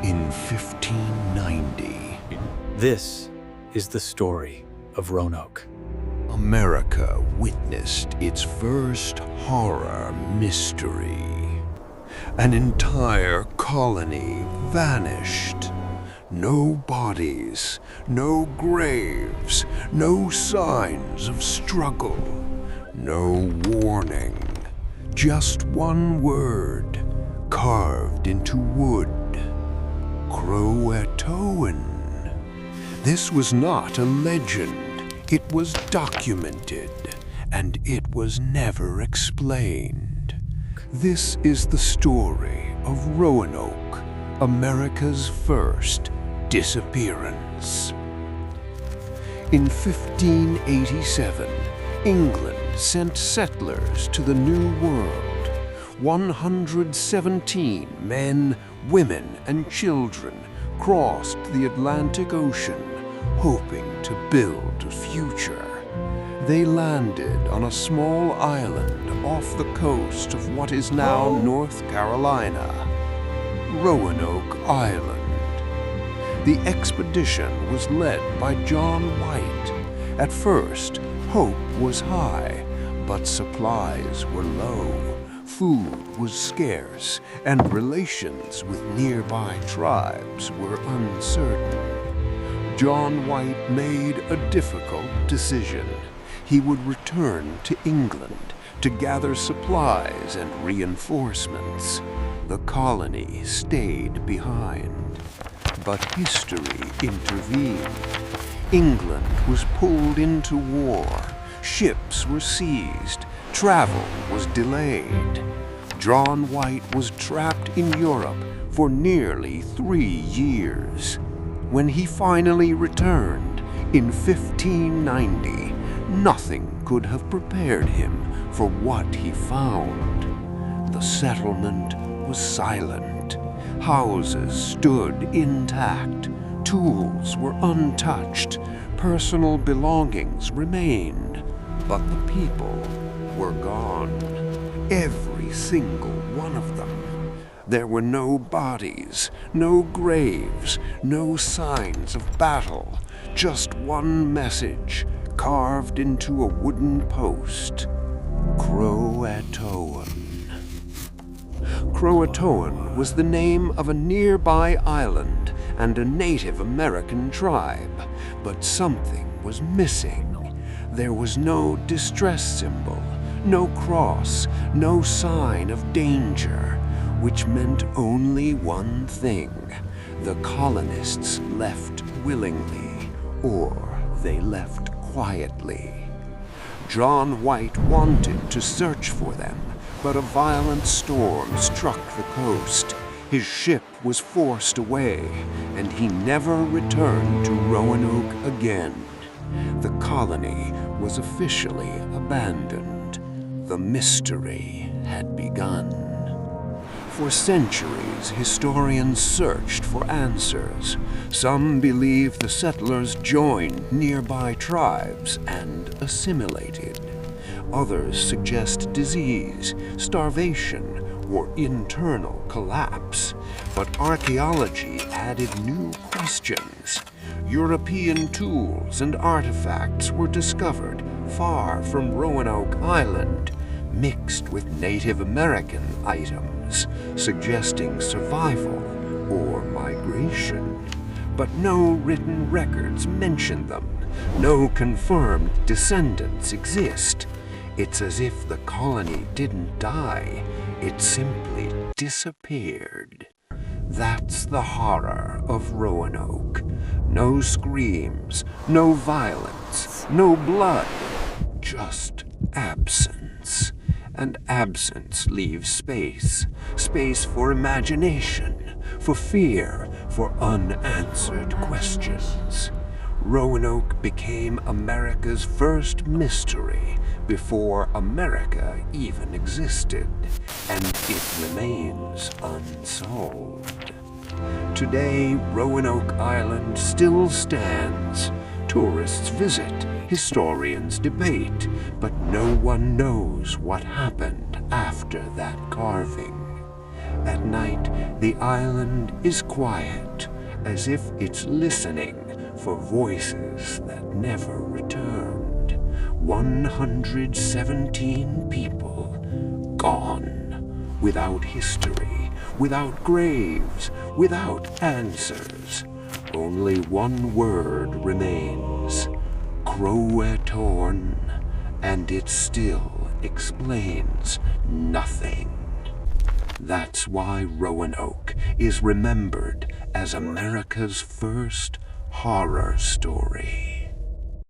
In 1590, This is the story of Roanoke. America witnessed its first horror mystery. An entire colony vanished. No bodies, no graves, no signs of struggle, no warning. Just one word carved into wood. Croatoan. This was not a legend. It was documented, and it was never explained. This is the story of Roanoke, America's first disappearance. In 1587, England sent settlers to the New World. 117 men, women, and children crossed the Atlantic Ocean, hoping to build a future. They landed on a small island off the coast of what is now North Carolina, Roanoke Island. The expedition was led by John White. At first, hope was high, but supplies were low. Food was scarce, and relations with nearby tribes were uncertain. John White made a difficult decision. He would return to England to gather supplies and reinforcements. The colony stayed behind. But history intervened. England was pulled into war. Ships were seized. Travel was delayed. John White was trapped in Europe for nearly 3 years. When he finally returned in 1590, nothing could have prepared him for what he found. The settlement was silent. Houses stood intact. Tools were untouched. Personal belongings remained, but the people were gone. Every single one of them. There were no bodies, no graves, no signs of battle. Just one message carved into a wooden post. Croatoan. Croatoan was the name of a nearby island and a Native American tribe, but something was missing. There was no distress symbol, no cross, no sign of danger, which meant only one thing. The colonists left willingly, or they left quietly. John White wanted to search for them, but a violent storm struck the coast. His ship was forced away, and he never returned to Roanoke again. The colony was officially abandoned. The mystery had begun. For centuries, historians searched for answers. Some believe the settlers joined nearby tribes and assimilated. Others suggest disease, starvation, or internal collapse. But archaeology added new questions. European tools and artifacts were discovered far from Roanoke Island, mixed with Native American items, suggesting survival or migration. But no written records mention them. No confirmed descendants exist. It's as if the colony didn't die. It simply disappeared. That's the horror of Roanoke. No screams, no violence, no blood, just absence. And absence leaves space. Space for imagination, for fear, for unanswered questions. Roanoke became America's first mystery before America even existed, and it remains unsolved. Today, Roanoke Island still stands. Tourists visit, historians debate, but no one knows what happened after that carving. At night, the island is quiet, as if it's listening for voices that never returned. 117 people gone, without history, without graves, without answers. Only one word remains: Croatoan, and it still explains nothing. That's why Roanoke is remembered as America's first horror story.